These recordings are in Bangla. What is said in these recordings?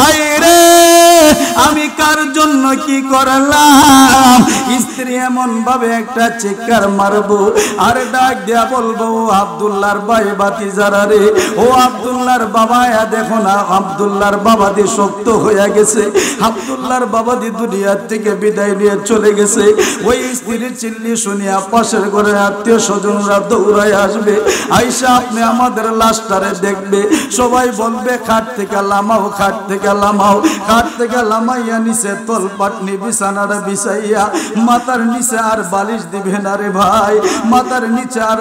আইরে আমি কার জন্য কি করলাম। স্ত্রী এমন ভাবে একটা চিৎকার মারবো আর ডাক দিয়া বলবো, আব্দুল্লাহর ভাই ভাতিজারা রে, ও আব্দুল্লাহর বাবা, দেখো না আব্দুল্লাহর বাবাদি শক্ত হয়ে গেছে, আব্দুল্লাহর বাবাদি দুনিয়ার থেকে বিদায় নিয়ে চলে গেছে। ওই স্ত্রীর চিল্লি শুনিয়া পাশের ঘরে আত্মীয় স্বজনরা দৌড়ায় আসবে, আইসা আপনি আমাদের লাশটারে দেখবে, সবাই বলবে খাট থেকে লামাও, খাট থেকে লামাও। খাট থেকে লামাইয়া নিচে তল পাটনি বিছানাটা বিছাইয়া মাথার নিচে আর বালিশ দিবে না রে ভাই, মাথার নিচে আর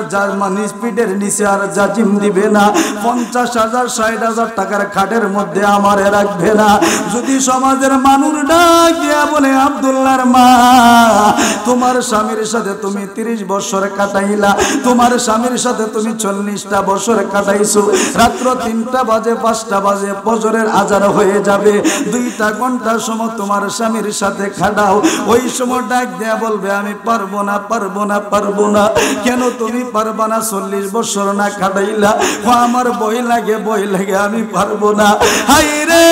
পিঠের নিচে আর জাজিম দিবে না। 50,000 60,000 টাকার খাটের মধ্যে আমারে রাখবে না। যদি সমাজের মানুষ ডাক দিয়া বলে, আব্দুল্লাহর মা, তোমার স্বামীর সাথে তুমি 30 বছর কাটাইলা, তোমার স্বামীর সাথে তুমি 40টা বছর কাটাইছো, রাত্র 3টা বাজে 5টা বাজে ফজরের আজান হয়ে যাবে, 2টা ঘন্টা সময় তোমার স্বামীর সাথে খাটাও। ওই সময় ডাক দেয়া বলবে, আমি পারবো না, পারবো না, পারবো না। কেন তুমি পারবা না? 40 বছর না কাটাইলা? আমার ভয় লাগে, ভয় লাগে, আমি পারবো না। হাই রে,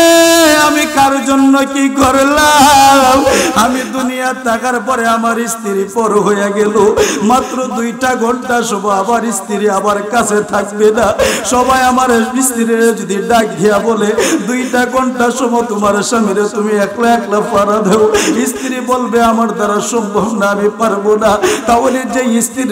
আমি কার জন্য কি করলাম। আমি দুনিয়া থাকার পরে আমার স্ত্রী পর হয়ে গেল, মাত্র 2টা ঘন্টা সময় আবার স্ত্রী আবার কাছে থাকবে না। সবাই আমার স্ত্রীর যদি ডাক দিয়া বলে, 2টা ঘন্টা সময় তোমার স্বামীরে তুমি একলা একলা পারা দেও, স্ত্রী বলবে আমার দ্বারা সম্ভব না, আমি পারবো না। তাহলে যে স্ত্রীর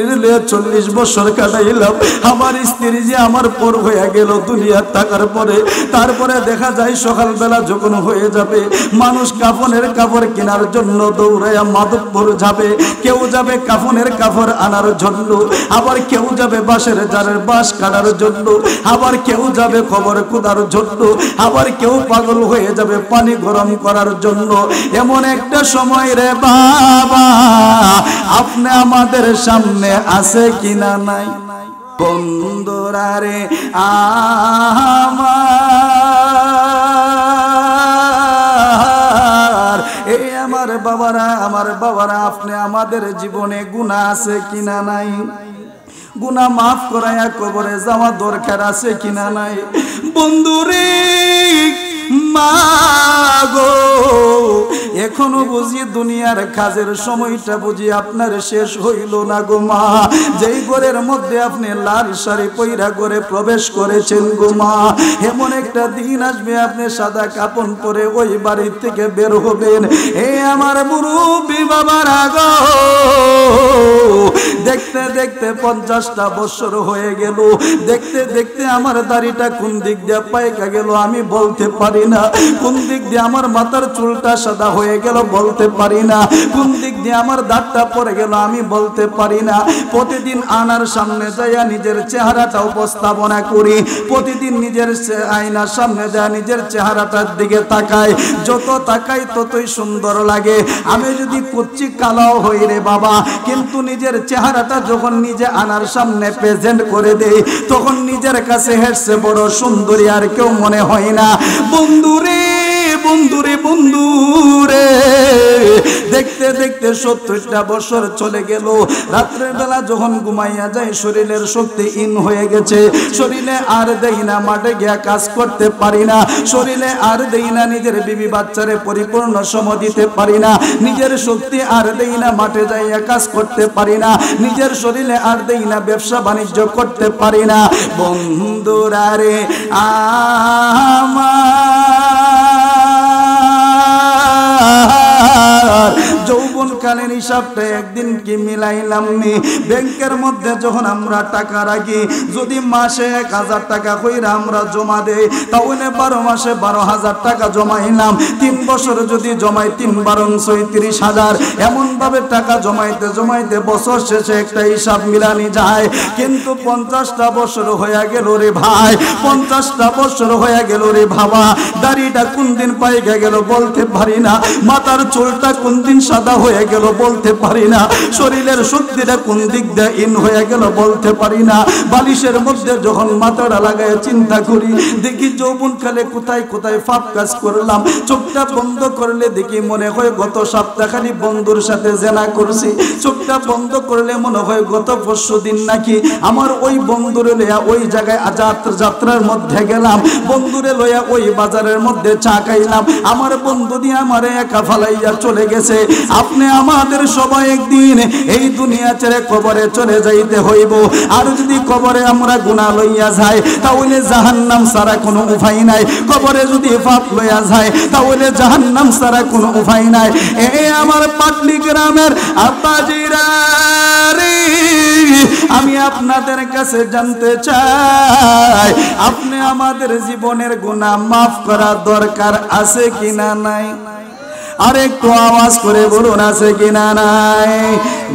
40 বছর কাটাইলাম, আমার স্ত্রী যে আমার পর হয়ে গেল দুনিয়া থাকার পরে, তারপরে দেখা যায় সকালবেলা যখন হয়ে যাবে, মানুষ কাফনের কাপড় কেনার জন্য দৌড়াইয়া মাধবপুর যাবে, কেউ যাবে কাফনের কাপড় আনার জন্য, আবার কেউ যাবে বাঁশের জারের বাঁশ কাটার জন্য, আবার কেউ যাবে খবর খোদার জন্য, আবার কেউ পাগল হয়ে যাবে পানি গরম করার জন্য। এমন একটা সময় রে বাবা, আপনি আমাদের সামনে আছে কিনা নাই? বন্ধুরা রে আমার, এই আমার বাবারা, আমার বাবারা, আপনি আমাদের জীবনে গুনাহ আছে কিনা নাই? গুনাহ মাফ করায়া কবরে যাওয়া দরকার আছে কিনা নাই? বন্ধুরে মাগো, এখনো বুঝি দুনিয়ার কাজের সময়টা বুঝি আপনার শেষ হইল না গো মা। যেই ঘরের মধ্যে আপনি লাল শাড়ি পইরা ঘরে প্রবেশ করেছেন গো মা, এমন একটা দিন আসবে আপনি সাদা কাপড় পরে ওই বাড়ি থেকে বের হবেন। এই আমার মুরব্বি বাবারা গো, দেখতে দেখতে 50টা বছর হয়ে গেল, দেখতে দেখতে আমার দাড়িটা কোন দিক দিয়ে পাইকা গেল আমি বলতে পারি না, কোন দিক দিয়ে আমার মাথার চুলটা সাদা হয়ে গেল বলতে পারি না, কোন দিক দিয়ে আমার দাঁতটা পড়ে গেল আমি বলতে পারি না। প্রতিদিন আয়নার সামনে যাইয়া নিজের চেহারাটা উপস্থাপনা করি, প্রতিদিন নিজের আয়নার সামনে যায় নিজের চেহারাটার দিকে তাকাই, যত তাকাই ততই সুন্দর লাগে। আমি যদি কুচ্ছি কালাও হই রে বাবা, কিন্তু নিজের চেহারাটা যখন নিজে আয়নার সামনে প্রেজেন্ট করে দেই, তখন নিজের কাছে হেসে বড় সুন্দরী আর কেউ মনে হয় না। বন্ধুরে বন্ধুরে বন্ধুরে, দেখতে দেখতে 70টা বছর চলে গেল। রাত্রের বেলা যখন ঘুমাইয়া যায়, শরীরের শক্তি ইন হয়ে গেছে, শরীরে আর দেই না মাঠে গিয়া কাজ করতে পারি না, শরীরে আর দেই না নিজের বিবি বাচ্চারে পরিপূর্ণ সময় দিতে পারি না, নিজের শক্তি আর দেই না মাঠে যাইয়া কাজ করতে পারি না, নিজের শরীরে আর দেই না ব্যবসা বাণিজ্য করতে পারি না। বন্ধুরা রে আমার যৌবনকালের হিসাবটা একদিন কি মিলাইলাম নি? ব্যাংকের মধ্যে যখন আমরা টাকা রাখি, যদি মাসে 1000 টাকা কইরা আমরা জমা দেই, তাহলে 12 মাসে 12,000 টাকা জমাইলাম। 3 বছর যদি জমাই 3 বারণ 36,000, এমন ভাবে টাকা জমাইতে জমাইতে বছর শেষে একটা হিসাব মিলানি যায়। কিন্তু 50টা বছর হয়ে গেল রে ভাই, 50টা বছর হয়ে গেল রে বাবা, দাড়িটা কোন দিন পাইকা গেল বলতে পারি না, মাথার চুলটা কোন দিন সাদা হয়ে গেল গেল বলতে পারি না, শরীরের শক্তিটা কোন দিক দিয়ে ইন হয়ে গেল বলতে পারি না। বালিশের মধ্যে যখন মাথাটা লাগায় চিন্তা করি, দেখি যৌবনকালে কোথায় কোথায় পাপ কাজ করলাম। চোখটা বন্ধ করলে দেখি মনে হয় গত সপ্তাহখানি বন্ধুর সাথে জেনা করছি। চোখটা বন্ধ করলে মনে হয় গত পরশুদিন নাকি আমার ওই বন্ধুরে লইয়া ওই জায়গায় যাত্রার মধ্যে গেলাম, বন্ধুরে লইয়া ওই বাজারের মধ্যে চা খাইলাম, আমার বন্ধু দিয়ে আমারে একা ফালাইয়া চলে গেছে। আপনি আমাদের সবাই একদিন এই দুনিয়া ছেড়ে কবরে চলে যাইতে হইব। আর যদি কবরে আমরা গুনাহ লইয়া যাই তাহলে জাহান্নাম ছাড়া কোনো উপায় নাই। কবরে যদি পাপ লইয়া যায় তাহলে জাহান্নাম ছাড়া কোনো উপায় নাই। এই আমার পাটলি গ্রামের আব্বাজিরা রে, আমি আপনাদের কাছে জানতে চাই, আপনি আমাদের জীবনের গুনাহ মাফ করা দরকার আছে কিনা নাই? আর একটু আওয়াজ করে বলুন আছে কিনা নাই?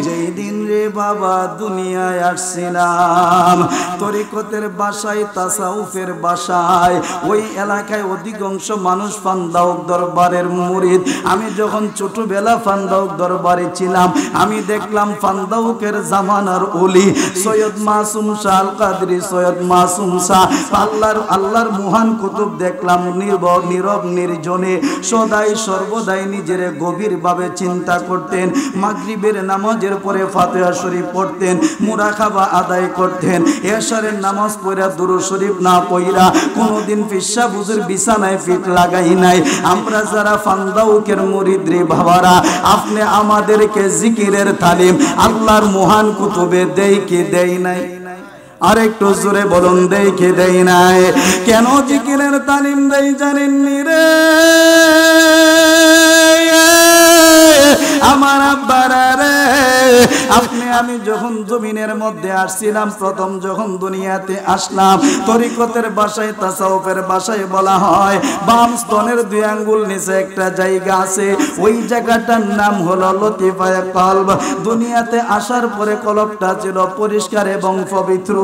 যেই দিন রে বাবা দুনিয়ায় আসছিলাম, তরিকতের বাসায় তাসাউফের বাসায়, ওই এলাকায় অধিকাংশ মানুষ ফান্দাউক দরবারের মুরিদ। আমি যখন ছোটবেলা ফান্দাউক দরবারে ছিলাম, আমি দেখলাম ফান্দাউকের জামানার ওলি সৈয়দ মাসুম শাহ আল কাদরি, সৈয়দ মাসুম শাহ আল্লাহর মহান কুতুব দেখলাম নীরব নির্জনে সদাই সর্বদাই নিজের গভীরভাবে চিন্তা করতেন। মাগরিবের নামাজের পরে ফাতিহা শরীফ পড়তেন, মুরাকাবা আদায় করতেন। এশারের নামাজ পড়া দুরূদ শরীফ না পড়া কোনোদিন পিসা বুজুর বিছানায় ফিট লাগাই নাই। আমরা যারা ফান্দাউকের মুরিদ রে বাবারা, আপনি আমাদেরকে জিকিরের তালিম আল্লাহর মহান কুতুবে দেই কি দেই নাই? আর একটু জোরে বলুন দেই কি দেই নাই? কেন জিকিরের তালিম দেই জানেননি রে আমার আব্বারা রে? আপনি আমি যখন জমিনের মধ্যে আসছিলাম, প্রথম যখন দুনিয়াতে আসলাম, তরিকতের বাসায় তাসাউফের বাসায় বলা হয় বাম স্তনের 2 আঙ্গুল নিচে একটা জায়গা আছে, ওই জায়গাটার নাম হলো লতিফায়ে কলব। দুনিয়াতে আসার পরে কলবটা ছিল পরিষ্কার এবং পবিত্র।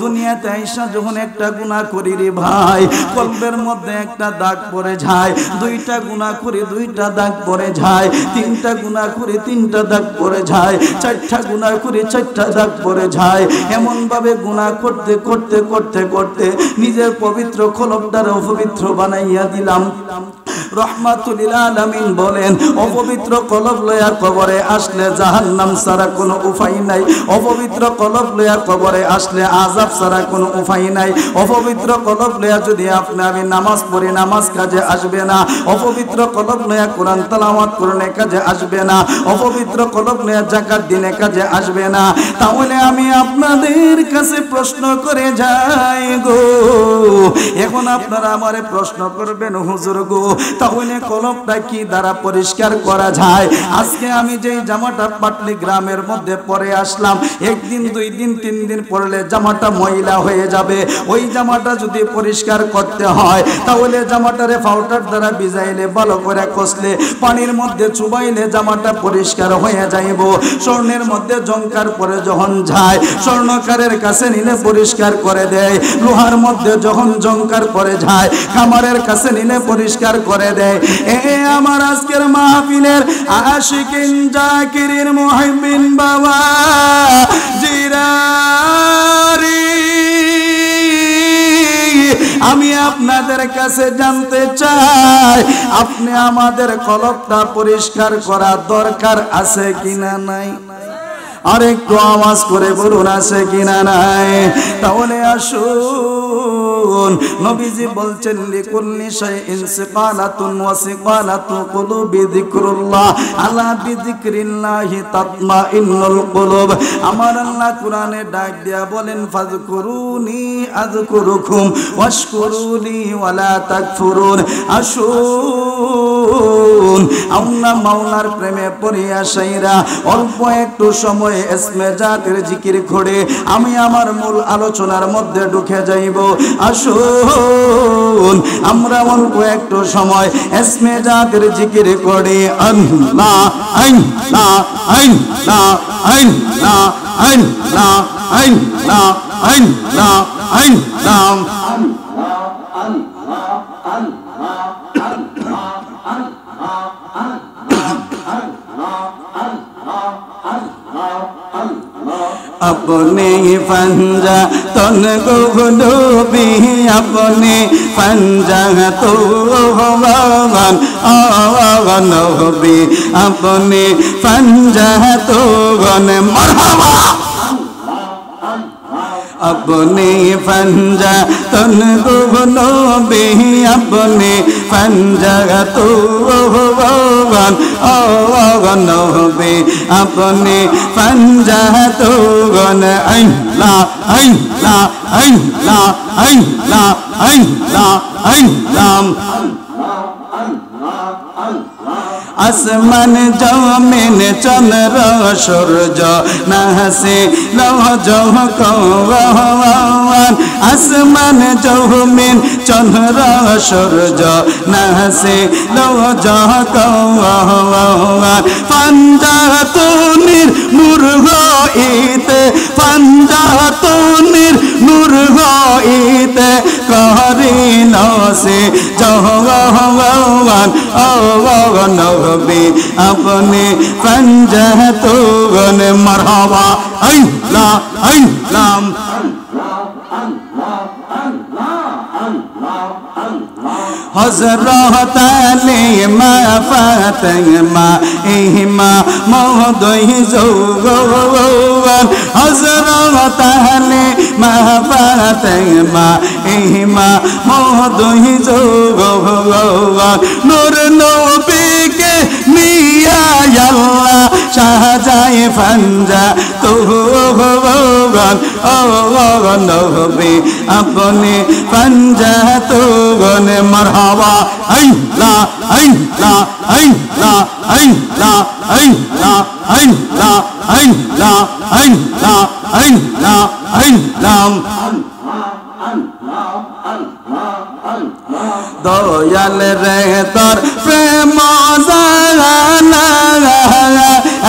দুনিয়াতে আইসা যখন একটা গুনাহ করি রে ভাই, কলবের মধ্যে একটা দাগ পড়ে যায়, 2টা গুনাহ করি 2টা দাগ পড়ে যায়, 3টা গুনাহ করি 3টা দাগ পড়ে যায়, 4টা গুনাহ করি 4টা দাগ পড়ে যায়। এমন ভাবে গুনাহ করতে করতে করতে করতে নিজের পবিত্র কলবটারে অপবিত্র বানাইয়া দিলাম। রহমাতুল লিল আলামিন বলেন, অপবিত্র কলব লয়া কবরে আসলে জাহান্নাম ছাড়া কোনো উপায় নাই। অপবিত্র কলব লয়া কবরে আসলে আযাব ছাড়া কোনো উপায় নাই। অপবিত্র কলব লয়া যদি আপনি আমি নামাজ পড়ি, নামাজ কাজে আসবে না। অপবিত্র কলব লয়া কোরআন তেলাওয়াত করলে কাজে আসবে না। অপবিত্র কলব লয়া যাকাত দিলে কাজে আসবে না। তাহলে আমি আপনাদের কাছে প্রশ্ন করে যাই গো, এখন আপনারা আমারে প্রশ্ন করবেন হুজুর গো, তাহলে কলবটা কি দ্বারা পরিষ্কার করা যায়? আজকে আমি যেই জামাটা পাটলি গ্রামের মধ্যে পরে আসলাম, 1 দিন 2 দিন 3 দিন পরলে জামাটা ময়লা হয়ে যাবে। ওই জামাটা যদি পরিষ্কার করতে হয় তাহলে জামাটারে পাউডার দ্বারা ভিজাইলে, ভালো করে কষলে, পানির মধ্যে চুবাইলে জামাটা পরিষ্কার হয়ে যাইব। স্বর্ণের মধ্যে জংকার পরে যখন যায়, স্বর্ণকারের কাছে নিলে পরিষ্কার করে দেয়। লোহার মধ্যে যখন জংকার পরে যায়, খামারের কাছে নিলে পরিষ্কার করে দেয়। আমার আজকের মাহফিলের আশিকিন জাকিরিন মুহিব্বিন বাবা জিরারি, আমি আপনাদের কাছে জানতে চাই, আপনি আমাদের কলবটা পরিষ্কার করা দরকার আছে কিনা নাই? আর একটু আওয়াজ করে বলুন আছে কিনা নাই? তাহলে আসুন, নবীজি বলছেন লিকুল্লি শাইইন সিকালাতুন ওয়া সিকালাতু কুলুবি যিকরুল্লাহ, আলা বিযিকরিল্লাহি তাতমাইন্নুল কুলুব। আমার আল্লাহ কোরআনে ডাক দিয়া বলেন ফাযকুরুনি আযকুরুকুম ওয়াশকুরুলি ওয়ালা তাকফুরুন। আসুন আমরা মাওলার প্রেমে পড়িয়া সাইরা অল্প একটু সময় ইসমে জাতের জিকির করে আমি আমার মূল আলোচনার মধ্যে ঢুকে যাইব। আসুন আমরা অল্প একটু সময় ইসমে জাতের জিকির করে আল্লাহ আল্লাহ আল্লাহ আল্লাহ আল্লাহ আল্লাহ আল্লাহ আল্লাহ আল্লাহ अपने पंजा तन को नबी अपने पंजा तो भगवान नबी अपने पंजा तो गन मरहबा अपने पंजा तन को नबी अपने पंजा तो भगवान नबी अपने पंजा तो गन अल्लाह अल्लाह अल्लाह अल्लाह अल्लाह अल्लाह আসমান জমিন চন্দ্র সূর্য নাহসে লৌহ কওয়ান আসমান জমিন চন্দ্র সূর্য নাহসে লৌহ কওয়ান পাঞ্জাতুনির নূর হইতে পাঞ্জাতুনির নূর হইতে করিল সে জওয়ান नबी अपने पंजा तो गन मरहबा अल्लाह अल्लाह हज़रत अली मा फातिमा इमा मौदई ज़ौवान हज़रत अली मा फातिमा इमा मौदई ज़ौवान नूर नबी के मिया अल्लाह शाहजाए पंजा तो भगवान नबी अपने पंजा तो गन मरहबा अल्लाह अल्लाह अल्लाह अल्लाह अल्लाह अल्लाह अल्लाह अल्लाह अल्लाह अल्लाह दयाल रे तोर प्रेम जाना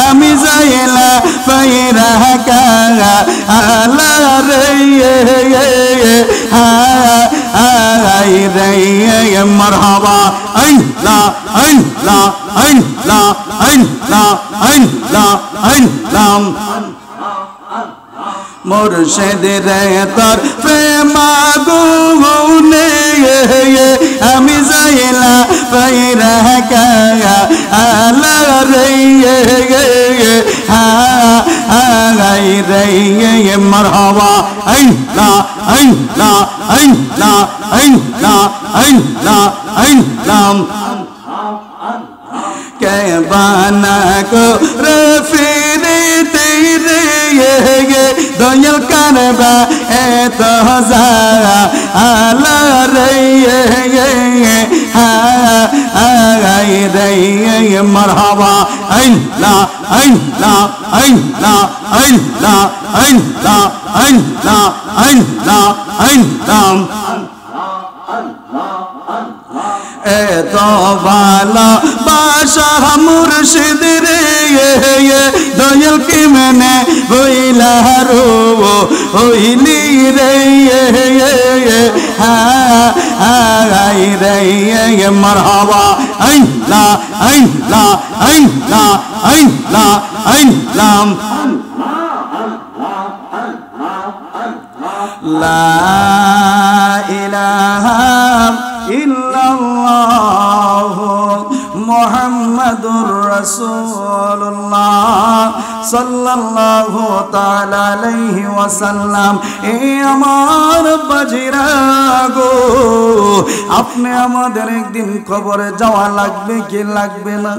আমি যাইলা পাইরা কাগা আলা রে আই রে মারহাবা আল্লাহ আল্লাহ আল্লাহ আল্লাহ আল্লাহ আল্লাহ मुर्शिद रे तोर प्रेम गुने আমি যাইলা পাইরা কাগা আলা রে আই রে মারহাবা আল্লাহ আল্লাহ আল্লাহ আল্লাহ আল্লাহ আল্লাহ के बाना को रफीने तेरे ये दयाल करबा ए तो जारा आला रे आई रे मरहबा अल्लाह अल्लाह अल्लाह अल्लाह अल्लाह अल्लाह अल्लाह अल्लाह तो बाला बादशाह मुर्शिद रे दयाल की मैंने बोला रो होइली रे आई रे मरहबा अल्लाह अल्लाह अल्लाह अल्लाह अल्लाह ला इलाहा इल्लल्लाह मुहम्मदुर रसूलुल्लाह सल्लल्लाहु ताला अलैहि वसल्लम ए আমার বাজিরা গো আপনি আমাদের একদিন কবরে যাওয়া লাগবে কি লাগবে না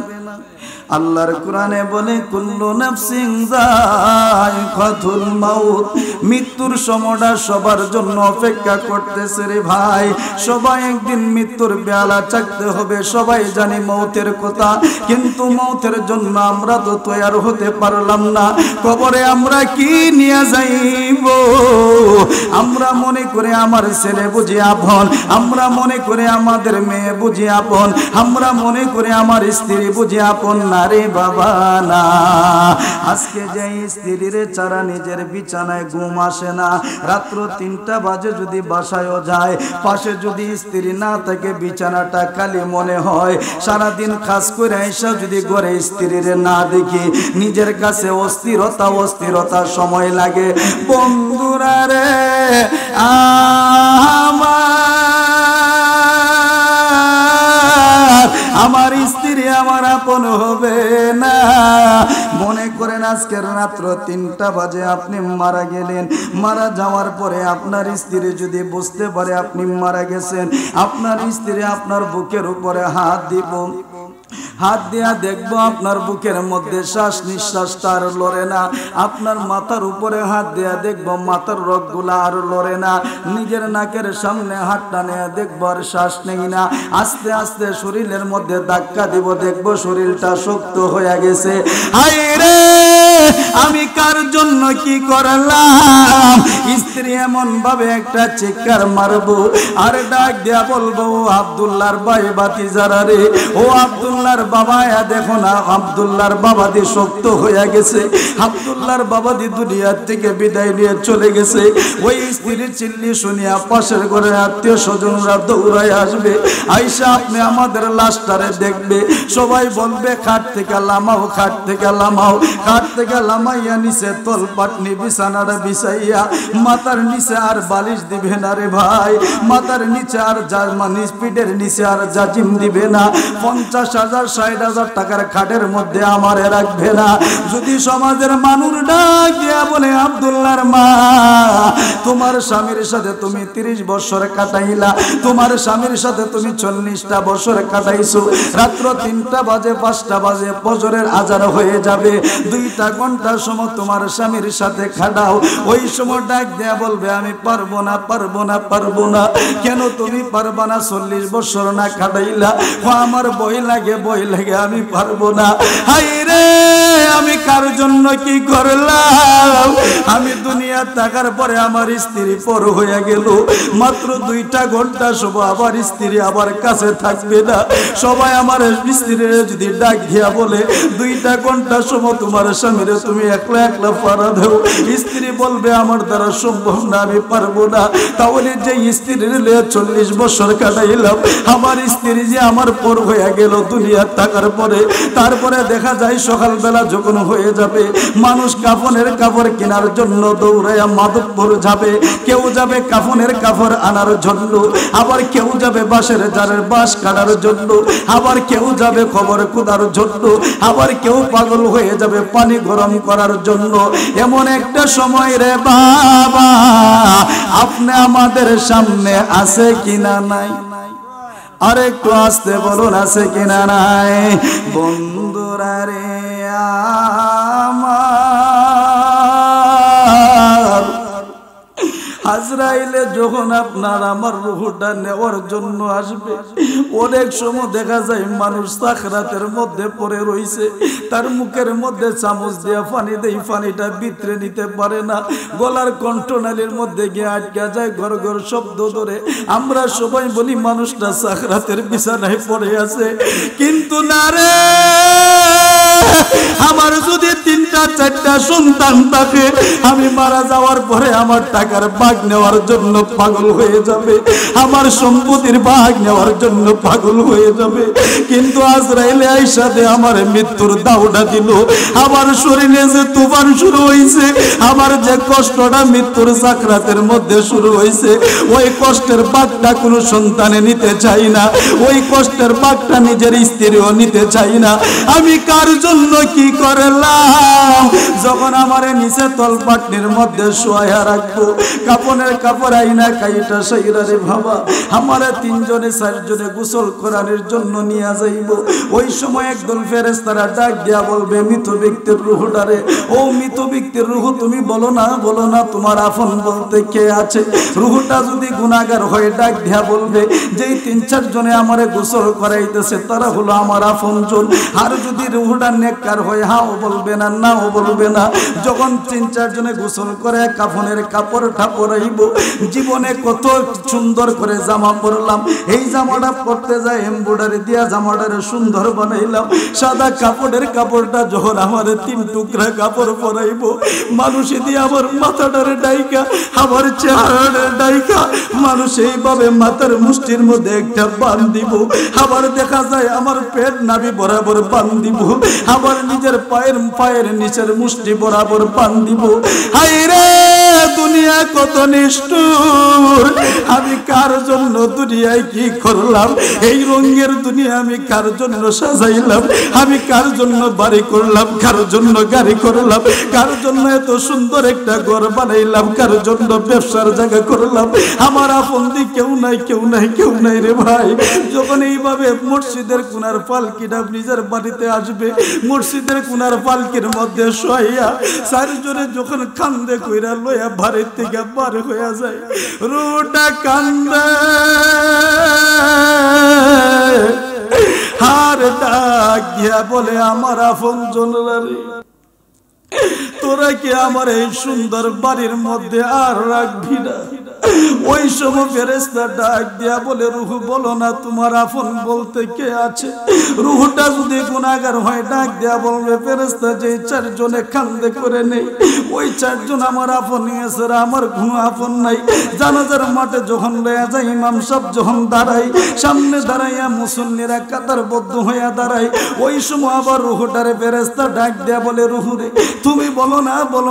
আল্লাহর কোরআনে বলে কুল্লু নাফসিন যায়কাতুল মাউত মৃত্যুর সময়টা সবার জন্য অপেক্ষা করতেছে রে ভাই সবাই একদিন মৃত্যুর বেলা চাকতে হবে সবাই জানি মৌতের কথা কিন্তু মৌতের জন্য আমরা তো তৈরি হতে পারলাম না কবরে আমরা কি নিয়ে যাইব আমরা মনে করে আমার ছেলে বুঝি আপন আমরা মনে করে আমাদের মেয়ে বুঝি আপন আমরা মনে করে আমার স্ত্রী বুঝি আপন না না রে বাবা না। আজকে যে স্ত্রীর ছাড়া নিজের বিছানায় ঘুম আসে না, রাত্র 3টা বাজে যদি বাসায়ও যায়, পাশে যদি স্ত্রী না থাকে বিছানাটা খালি মনে হয়। সারাদিন কাজ করে আইসা যদি ঘরে স্ত্রীর না দেখি নিজের কাছে অস্থিরতা সময় লাগে। বন্ধুরা রে আমার স্ত্রী আমার আপন হবে না। মনে করেন আজকের রাত্র 3টা বাজে আপনি মারা গেলেন, মারা যাওয়ার পরে আপনার স্ত্রী যদি বুঝতে পারে আপনি মারা গেছেন, আপনার স্ত্রী আপনার বুকের উপরে হাত দিব, হাত দিয়া দেখবো আপনার বুকের মধ্যে শ্বাস নিঃশ্বাসটা আর লড়ে না। আপনার মাথার উপরে হাত দিয়া দেখবো মাথার রগগুলা আর লড়ে না। নিজের নাকের সামনে হাতটা নিয়ে দেখবো আর শ্বাস নেই না। আস্তে আস্তে শরীরের মধ্যে ধাক্কা দিব, দেখবো শরীরটা শক্ত হয়ে গেছে। হায় রে আমি কার জন্য কি করলাম। স্ত্রী এমন ভাবে একটা চিৎকার মারবো আর ডাক দিয়া বলবো, আব্দুল্লাহর ভাই ভাতিজারা রে, ও আব্দুল্লাহর বাবা, দেখো না আব্দুল্লাহর বাবাদি শক্ত হয়ে গেছে, আব্দুল্লাহর বাবাদি দুনিয়ার থেকে বিদায় নিয়ে চলে গেছে। ওই স্ত্রীর চিল্লি শুনিয়া পাশের ঘরে আত্মীয় স্বজনরা দৌড়ায় আসবে, আইসা আপনি আমাদের লাশটারে দেখবে। সবাই বলবে খাট থেকে লামাও, খাট থেকে লামাও। খাট থেকে লামাইয়া নিচে তল পাটনি বিছানাটা বিছাইয়া মাথার নিচে আর বালিশ দিবে না রে ভাই, মাথার নিচে আর পিঠের নিচে আর জাজিম দিবে না। 50,000 60,000 টাকার খাটের মধ্যে আমারে রাখবে না। যদি সমাজের মানুষ ডাক দিয়া বলে, আব্দুল্লাহর মা তোমার স্বামীর সাথে তুমি 30 বছর কাটাইলা, তোমার স্বামীর সাথে তুমি 40টা বছর কাটাইছো, রাত্র 3টা বাজে 5টা বাজে ফজরের আজান হয়ে যাবে, 2টা ঘন্টার সময় তোমার স্বামীর সাথে খাটাও। ওই সময় ডাক দেয়া বলবে, আমি পারবো না পারবো না পারবো না। কেন তুমি পারবা না? 40 বছর না কাটাইলা? আমার বই লাগে বই লাগে, আমি পারবো না। হাই রে আমি কার জন্য কি করলাম। আমি দুনিয়া থাকার পরে আমার স্ত্রী পর হয়ে গেল, মাত্র 2টা ঘন্টা সময় আবার স্ত্রী আবার কাছে থাকবে না। সবাই আমার স্ত্রীর যদি ডাক দিয়া বলে, 2টা ঘন্টা সময় তোমার স্বামীরে তুমি একলা একলা পারা দেও, স্ত্রী বলবে আমার দ্বারা সম্ভব না, আমি পারবো না। তাহলে যে স্ত্রীর 40 বছর কাটাইলাম, আমার স্ত্রী যে আমার পর হয়ে গেল দুনিয়া থাকার পরে, তারপরে দেখা যায় সকালবেলা যখন হয়ে যাবে, মানুষ কাফনের কাপড় কেনার জন্য দৌড়াইয়া মাধবপুর যাবে, কেউ যাবে কাফনের কাপড় আনার জন্য, আবার কেউ যাবে বাঁশের জারের বাঁশ কাটার জন্য, আবার কেউ যাবে খবর খোদার জন্য, আবার কেউ পাগল হয়ে যাবে পানি গরম করার জন্য। এমন একটা সময় রে বাবা, আপনি আমাদের সামনে আছে কিনা নাই? আর একটু আসতে বলুন, আছে কিনা নাই? বন্ধুরা রে আমার, আজরাইলে যখন আপনার আমার রূহটা নেওয়ার জন্য আসবে, অনেক সময় দেখা যায় মানুষ সাকরাতের মধ্যে পড়ে রইছে, তার মুখের মধ্যে চামচ দিয়ে পানি দেই, পানিটা ভিতরে নিতে পারে না, গলার কণ্ঠনালীর মধ্যে গিয়ে আটকে যায়, ঘর ঘর শব্দ ধরে। আমরা সবাই বলি মানুষটা সাকরাতের বিছানায় পড়ে আছে, কিন্তু না রে, আমার যদি 3টা 4টা সন্তান থাকে, আমি মারা যাওয়ার পরে আমার টাকার ভাগ নেওয়ার জন্য পাগল হয়ে যাবে, আমার সম্পত্তির ভাগ নেওয়ার জন্য পাগল হয়ে যাবে। কিন্তু আজরাইলে আইসাতে আমার মৃত্যুর দাওটা দিল, আমার শরীরে যে তুফান শুরু হয়েছে, আমার যে কষ্টটা মৃত্যুর সাকরাতের মধ্যে শুরু হয়েছে, ওই কষ্টের ভাগটা কোনো সন্তানে নিতে চাই না, ওই কষ্টের ভাগটা নিজের স্ত্রীও নিতে চাই না। আমি কার জন্য কি করলাম? যখন আমার নিচে তলপাটনির মধ্যে শোয়া রাখবো, কাপনের কাপড় আইনা কাইটা সাইরা রে বাবা, আমার 3 জনে 4 জনে গোসল করানোর জন্য নিয়ে যাইব। ওই সময় একদল ফেরেশতারা ডাক দিয়া বলবে, মৃত ব্যক্তির রূহটারে, ও মৃত ব্যক্তির রূহ তুমি বলো না, বলো না তোমার আপন বলতে কে আছে? রূহটা যদি গুনাহগার হয়ে ডাক দিয়া বলবে, যেই 3-4 জনে আমারে গোসল করাইতেছে তারা হলো আমার আপনজন। আর যদি রূহটা নেককার হয়, হাও বলবে না, নাও বলবে না। যখন 3-4 জনে গোসল করে কাফনের কাপড় পরাইব, জীবনে কত সুন্দর করে জামা পরলাম, এই জামাটা পরতে যায় এমব্রয়ডারি দিয়া জামাটারে সুন্দর বানাইলাম। সাদা কাপড়ের কাপড়টা যখন আমার 3 টুকরা কাপড় পরাইব, মানুষে দিয়ে আমার মাথাটারে ডাইকা, আমার চেহারাটা ডাইকা, মানুষ এইভাবে মাথার মুষ্টির মধ্যে একটা বান দিব। আবার দেখা যায় আমার পেট নাভি বরাবর বান দিব, আবার নিজের পায়ের নিচের মুষ্টি বরাবর বান দিব। হায় রে দুনিয়া কত নিষ্ঠুর! আমি কার জন্য দুনিয়ায় কি করলাম? এই রঙের দুনিয়া আমি কার জন্য সাজাইলাম? আমি কার জন্য বাড়ি করলাম, কার জন্য গাড়ি করলাম, কার জন্য এত সুন্দর একটা ঘর বানাইলাম, কার জন্য ব্যবসার জায়গা করলাম? আমার আপন দি কেউ নাই, কেউ নাই, কেউ নাই রে ভাই। যখন এইভাবে মসজিদের কোনার পালকিটা নিজের বাড়িতে আসবে, মসজিদের কোনার পালকির মধ্যে শোয়া 4 জনে যখন কান্দে কইরা লইয়া বাড়ির থেকে বার হইয়া যায়, রুটা কান্দে হার ডাক দিয়া বলে, আমার আপন জনরা রে, তোরা কি আমার এই সুন্দর বাড়ির মধ্যে আর রাখবি না? ওই সময় ফেরেশতা ডাক দিয়া বলে, রূহ বলো না তোমার আপন বলতে কে আছে? রূহটা যদি গুনাহগার হয় ডাক দিয়া বলবে, ফেরেশতা যে 4 জনে কান্দে করে নেই, ওই 4 জন আমার আপন আছে, আমার কোনো আপন নাই। জানাজার মাঠে যখন লয়া যায়, ইমাম সাহেব যখন দাঁড়াই, সামনে দাঁড়াইয়া মুসল্লিরা কাতারবদ্ধ হইয়া দাঁড়ায়, ওই সময় আবার রূহটারে ফেরেশতা ডাক দিয়া বলে, রূহ রে তুমি বলো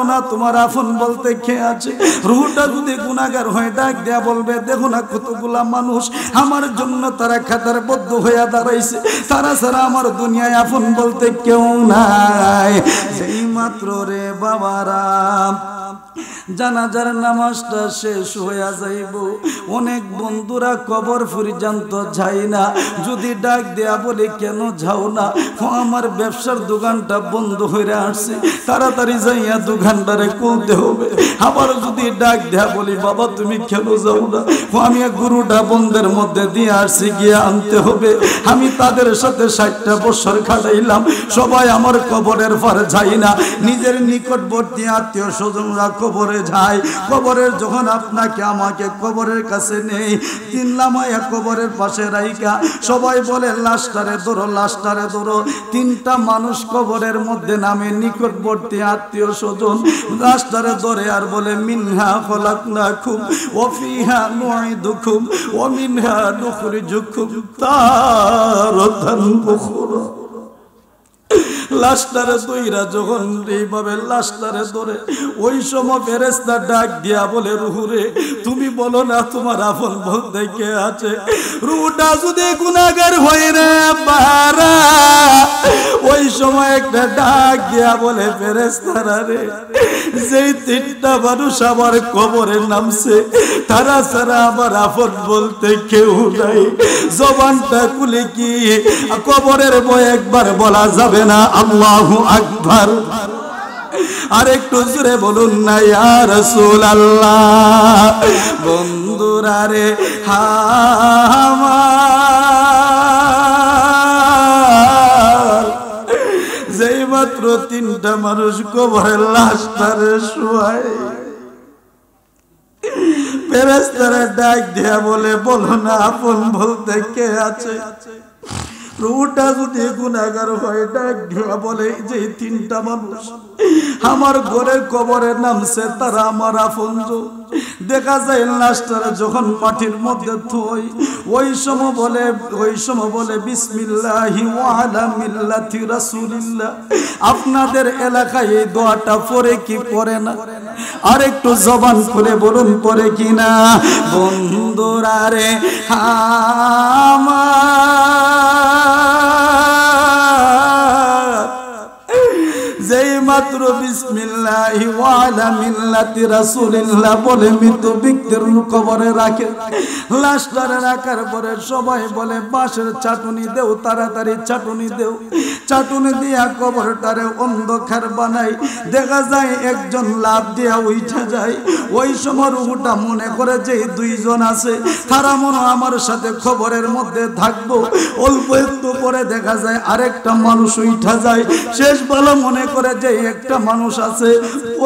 না তোমার আপন বলতে কে আছে? রূহটা যদি গুনাহগার হয় ডাক দেয়া বলবে, দেখো না কতগুলা মানুষ আমার জন্য তারা কাতারবদ্ধ হইয়া দাঁড়াইছে, তারা ছাড়া আমার দুনিয়ায় আপন বলতে কেউ নাই। সেই মাত্র রে বাবারা জানাজার নামাজটা শেষ হইয়া যাইব, অনেক বন্ধুরা কবর পর্যন্ত যায় না। যদি ডাক দেয়া বলে কেন যাও না? আমার ব্যবসার দোকানটা বন্ধ হয়ে আসছে, তাড়াতাড়ি যাইয়া দোকানটারে খুলতে হবে। আবার যদি ডাক দেয়া বলি, বাবা তুমি কেন যাও না? আমি গরুটা বন্ধের মধ্যে দিয়ে আসছি, গিয়ে আনতে হবে। আমি তাদের সাথে 60টা বছর খাটাইলাম, সবাই আমার কবরের পারে যাই না। নিজের নিকটবর্তী আত্মীয় স্বজনরা কবরে যায়, কবরের যখন আপনাকে আমাকে কবরের কাছে নেই, 3 লামায়া কবরের পাশে রাইকা সবাই বলে লাশটারে ধরো, লাশটারে ধরো। 3টা মানুষ কবরের মধ্যে নামে, নিকটবর্তী আত্মীয় স্বজন লাশটারে ধরে আর বলে, মিনহা খলাকনাকুম ওয়া ফিহা নুঈদুকুম ওয়া মিনহা নুখরিজুকুম তারাতান উখরা। লাশটারে দইরা যখন এইভাবে লাশটারে ধরে, ওই সময় ফেরেশতা ডাক দিয়া বলে, রূহরে তুমি বলো না তোমার আপন বলতে কে আছে? রূহটা যদি গুনাহগার হয় রে বারা, ওই সময় একটা ডাক দিয়া বলে, ফেরেশতারা রে, যেই 3টা মানুষ আমার কবরে নামছে, তারা ছাড়া আমার আপন বলতে কেউ নাই। জবানটা খুলে কি কবরের বই একবার বলা যাবে না? আল্লাহু আকবার। আর একটু জোরে বলুন না, ইয়া রাসূলুল্লাহ। বন্ধুরা রে আমার, যেই মাত্র 3টা মানুষ কবরের লাশটারে শোয়ায়, ফেরেশতারা ডাক দিয়া বলে, বলো না আপন বলতে কে আছে? রূহটা যদি গুনাহগার হয় ডাক দিয়া বলে, যে 3টা মানুষ আমার ঘরের কবরে নামছে, তারা আমার আপনজন। দেখা যায় লাশটারে যখন মাটির মধ্যে থই, ওই সময় বলে বিসমিল্লাহি ওয়া আলা মিল্লাতি রাসূলিল্লাহ। আপনাদের এলাকায় এই দোয়াটা পড়ে কি পড়ে না? আর একটু জবান খুলে বলুন পড়ে কিনা? বন্ধুরা রে আমার, যেই মাত্র বিসমিল্লাহি ওয়া আলা মিল্লাতি রাসূলিল্লাহ বলে মৃত ব্যক্তির কবরে রাখে, লাশটারে রাখার পরে সবাই বলে, বাঁশের চাটুনি দেও, তাড়াতাড়ি চাটুনি দেও। চাটুনি দিয়া কবরটারে অন্ধকার বানাই। দেখা যায় একজন লাভ দিয়া উঠে যায়। ওই সময় রুহুটা মনে করে যে দুইজন আছে, তারা মনে আমার সাথে খবরের মধ্যে থাকবো। অল্প একটু পরে দেখা যায় আরেকটা মানুষ উঠা যায়। শেষ বেলা মনে করে যে একটা মানুষ আছে,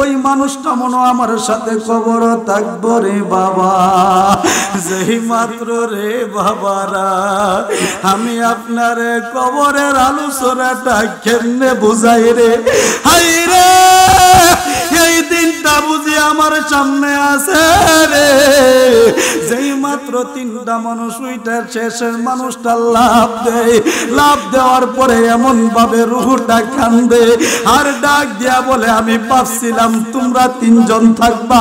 ওই মানুষটা মনে আমার সাথে খবর থাকবো রে বাবা। যেই মাত্র রে বাবারা আমি আপনার কবরের আলোচনাটা কেমনে বুঝাই রে, হাই রে এই দিনটা বুঝি আমার সামনে আছে রে। যেই মাত্র তিনটা মানুষ উইটার শেষের মানুষটা লাভ দেয়, লাভ দেওয়ার পরে এমন ভাবে রুহটা কান্দে আর ডাক দিয়া বলে আমি ভাবছিলাম তোমরা তিনজন থাকবা,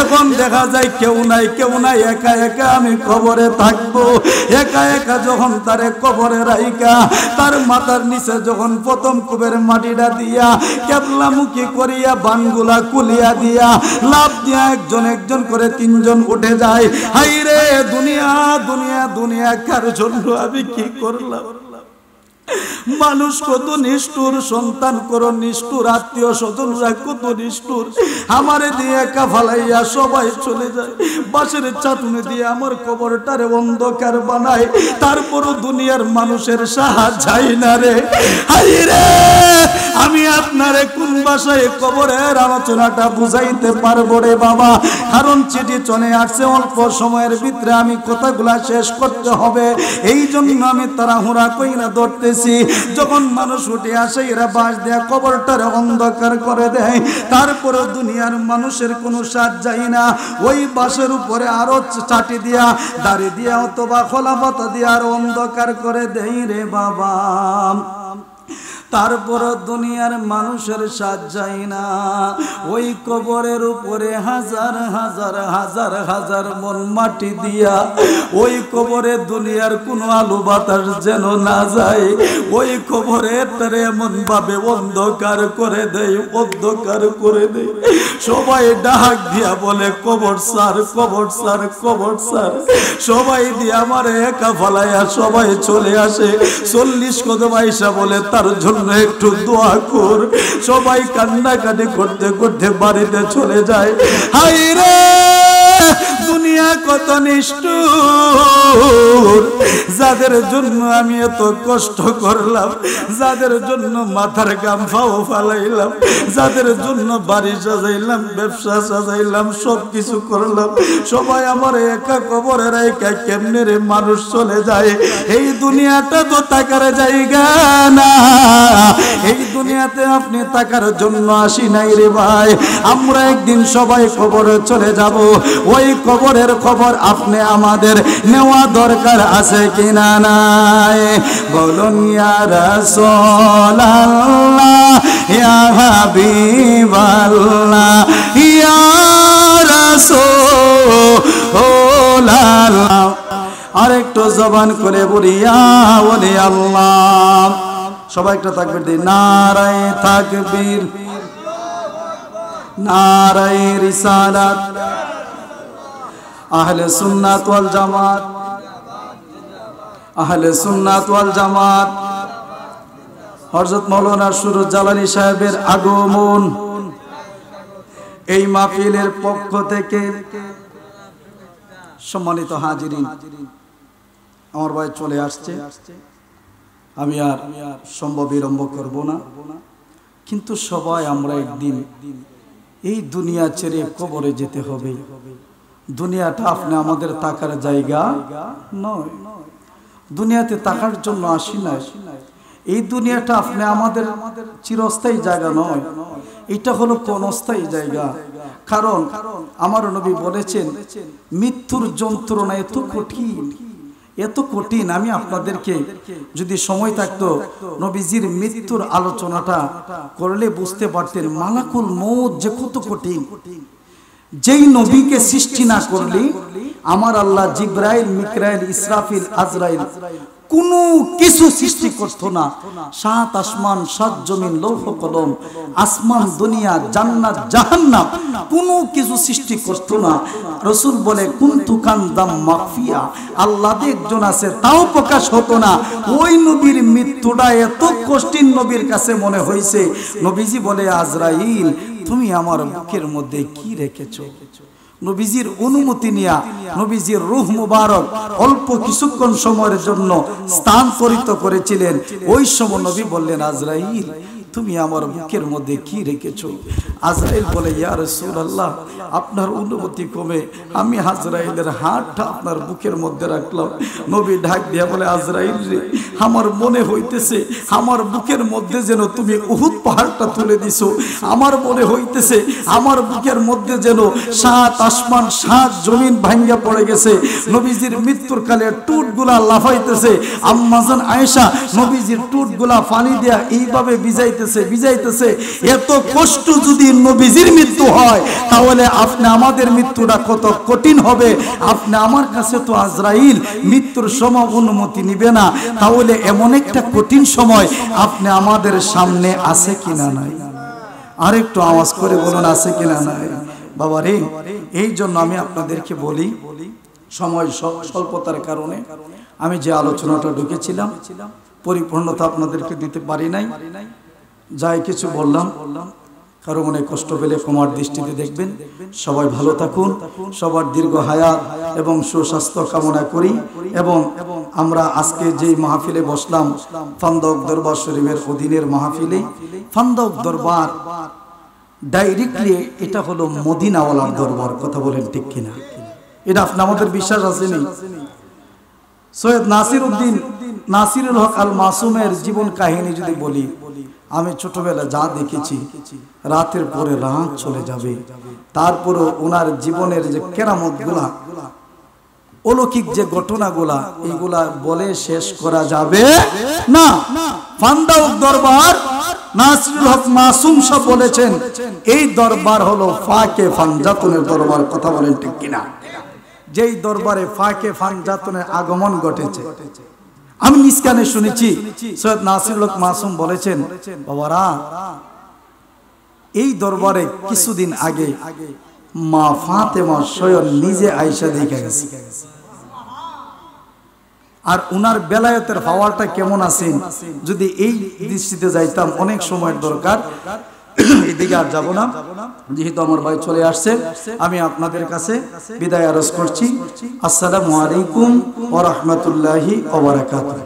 এখন দেখা যায় কেউ নাই, কেউ নাই, একা একা আমি কবরে থাকবো। একা একা যখন তারে কবরে রাইকা তার মাথার নিচে যখন প্রথম কুবের মাটিটা দিয়া কেবলামুখী করিয়া বানগুলা কুলিয়া দিয়া লাভ দিয়া একজন একজন করে তিনজন উঠে যায়। হাই রে দুনিয়া দুনিয়া দুনিয়া কার জন্য আমি কি করলাম? মানুষ কত নিষ্ঠুর, সন্তান করো নিষ্ঠুর, আত্মীয় স্বজনরা কত নিষ্ঠুর, আমারে দিয়ে একা ফালাইয়া সবাই চলে যায়। বাঁশের চাটুনি দিয়ে আমার কবরটারে অন্ধকার বানায়, তারপরও দুনিয়ার মানুষের সাহায্য যায় না রে। হাই রে আমি আপনারে কোন ভাষায় কবরের আলোচনাটা বুঝাইতে পারবো রে বাবা, কারণ চিঠি চলে আসছে, অল্প সময়ের ভিতরে আমি কথাগুলা শেষ করতে হবে। এই জন্য আমি তাড়াহুড়া কইরা ধরতেছি। যখন মানুষ উঠে আসে এরা বাঁশ দেয়া কবরটারে অন্ধকার করে দেয়, তারপরে দুনিয়ার মানুষের কোনো সাথ যায় না। ওই বাঁশের উপরে আরো চাটি দিয়া দাড়ি দিয়া অথবা খোলা পাতা দিয়া আরো অন্ধকার করে দেয় রে বাবা। তারপর দুনিয়ার মানুষের সাথ যায় না। ওই কবরের উপরে হাজার হাজার হাজার হাজার মন মাটি দিয়া ওই কবরে দুনিয়ার কোনো আলো বাতাস যেন না যায়। ওই কবরে তারে এমন ভাবে অন্ধকার করে দেয়, অন্ধকার করে দেয়। সবাই ডাক দিয়া বলে কবর স্যার, কবর স্যার, কবর স্যার। সবাই দিয়ে আমার একা ফালাইয়া সবাই চলে আসে। 40 কদম আইসা বলে তার জন্য একটু দোয়া কর। সবাই কান্নাকাটি করতে করতে বাড়িতে চলে যায়। হাই রে দুনিয়া কত নিষ্ঠুর, যাদের জন্য আমি এত কষ্ট করলাম, যাদের জন্য মাথার গাম ফাও ফালাইলাম, যাদের জন্য বাড়ি সাজাইলাম, ব্যবসা সাজাইলাম, সব কিছু করলাম, সবাই আমার একা কবরে রাইখা কেমনে রে মানুষ চলে যায়। এই দুনিয়াটা তো টাকার জায়গা না, এই দুনিয়াতে আপনি টাকার জন্য আসি নাই রে ভাই। আমরা একদিন সবাই কবরে চলে যাব। ওই কবরের খবর আপনি আমাদের নেওয়া দরকার আছে কিনা নাই? বলুন ইয়া রাসূলুল্লাহ, ইয়া হাবিবাল্লাহ, ইয়া রাসূলুল্লাহ। আরেকটু জবান করে বলি ইয়া ওলি আল্লাহ। সবাই একটা তাকবীর দিই, নারায়ে তাকবীর, নারায়ে রিসালাত, আহলে সুন্নাত ওয়াল জামাত, আহলে সুন্নাত ওয়াল জামাত। হযরত মাওলানা সুরুজ জালানী সাহেবের আগমন এই মাহফিলের পক্ষ থেকে। সম্মানিত হাজিরিন, আমার ভাই চলে আসছে, আমি আর সম্ভব বিলম্ব করব না। কিন্তু সবাই আমরা একদিন এই দুনিয়া ছেড়ে কবরে যেতে হবে। দুনিয়াটা আপনি আমাদের থাকার জায়গা নয়, দুনিয়াতে থাকার জন্য আসি না। এই দুনিয়াটা আপনি আমাদের চিরস্থায়ী জায়গা নয়, এটা হলো ক্ষণস্থায়ী জায়গা। কারণ আমার নবী বলেছেন মৃত্যুর যন্ত্রণা এত কঠিন, এত কঠিন। আমি আপনাদেরকে যদি সময় থাকতো নবীজির মৃত্যুর আলোচনাটা করলে বুঝতে পারতেন মালাকুল মউত যে কত কঠিন। যেই নবীকে সৃষ্টি না করলে আমার আল্লাহ জিবরাইল, মিকরাইল, ইসরাফিল, আজরাইল কোনো কিছু সৃষ্টি করতো না। সাত আসমান, সাত জমিন, লৌহ কলম, আসমান, দুনিয়া, জান্নাত, জাহান্নাম, কোনো কিছু সৃষ্টি করতো না। রাসূল বলে কুনতু কানদাম মাখফিয়া, আল্লাহ একজন আছে তাও প্রকাশ হতো না। ওই নবীর মৃত্যুটা এত কষ্টিন নবীর কাছে মনে হয়েছে। নবীজি বলে আজরাইল, তুমি আমার বুকের মধ্যে কি রেখেছো? নবীজির অনুমতি নিয়া নবীজির রূহ মুবারক অল্প কিছুক্ষণ সময়ের জন্য স্থানান্তরিত করেছিলেন। ওই সময় নবী বললেন, আজরাইল, তুমি আমার বুকের মধ্যে কি রেখেছো? আজরাইল বলে, ইয়া রাসূলুল্লাহ, আপনার অনুমতি কমে আমি আজরাইলের হাতটা আপনার বুকের মধ্যে রাখলাম। নবী ডাক দিয়া বলে, আজরাইল রে, আমার মনে হইতেছে আমার বুকের মধ্যে যেন তুমি উহুদ পাহাড়টা তুলে দিছো। আমার মনে হইতেছে আমার বুকের মধ্যে যেন সাত আসমান, সাত জমিন ভাঙ্গা পড়ে গেছে। নবীজির মৃত্যুর কালে টুটগুলা লাফাইতেছে। আম্মা জান আয়েশা নবীজির টুটগুলা পানি দিয়া এইভাবে ভিজাইতেছে। এত কষ্ট যদি নবীজির মৃত্যু হয়, তাহলে আপনি আমাদের মৃত্যুটা কত কঠিন হবে। আপনি আমার কাছে তো আজরাইল মৃত্যুর সময় অনুমতি নিবে না, তাহলে এমন একটা কঠিন সময় আপনি আমাদের সামনে আছে কিনা নাই? আরেকটু আওয়াজ করে বলুন, আছে কিনা নাই? বাবা রে, এই জন্য আমি আপনাদেরকে বলি, সময় স্বল্পতার কারণে আমি যে আলোচনাটা ঢুকেছিলাম পরিপূর্ণতা আপনাদেরকে দিতে পারি নাই। যাই কিছু বললাম, কারো মনে কষ্ট পেলে ক্ষমার দৃষ্টিতে দেখবেন। সবাই ভালো থাকুন, সবার দীর্ঘ হায়াত এবং সুস্বাস্থ্য কামনা করি। এবং আমরা আজকে যে মাহফিলে বসলাম, ফান্দক দরবার শরীফের অধীনের মাহফিলে, ফান্দক দরবার ডাইরেক্টলি এটা হলো মদিনাওয়ালার দরবার। কথা বলেন ঠিক কিনা? এটা আপনি আমাদের বিশ্বাস আসেনি? সৈয়দ নাসিরউদ্দিন নাসিরুল হক আল মাসুমের জীবন কাহিনী যদি বলি, আমি ছোটবেলা যা দেখেছি, রাতের পরে রাত চলে যাবে, তারপরে ওনার জীবনের যে কেরামতগুলা, অলৌকিক যে ঘটনাগুলা, এইগুলা বলে শেষ করা যাবে না। ফান্দক দরবার নাসিরুল হক মাসুম সাহেব বলেছেন, এই দরবার হলো ফাকে ফানজাতুনের দরবার। কথা বলেন ঠিক কিনা? যেই দরবারে ফাকে ফানজাতুনের আগমন ঘটেছে, আমি নিষ্কানে শুনেছি সৈয়দ নাসিরুল হক মাসুম বলেছেন, বাবারা, এই দরবারে কিছুদিন আগে মা ফাতেমা স্বয়ং নিজে আয়েশা দেখে গেছে। আর উনার বেলায়েতের পাওয়ারটা কেমন আছেন, যদি এই দৃষ্টিতে যাইতাম, অনেক সময়ের দরকার, এদিকে আর যাব না। যেহেতু আমার ভাই চলে আসছে, আমি আপনাদের কাছে বিদায় আরজ করছি। আসসালামু আলাইকুম ওয়া রাহমাতুল্লাহি ওয়া বারাকাতুহু।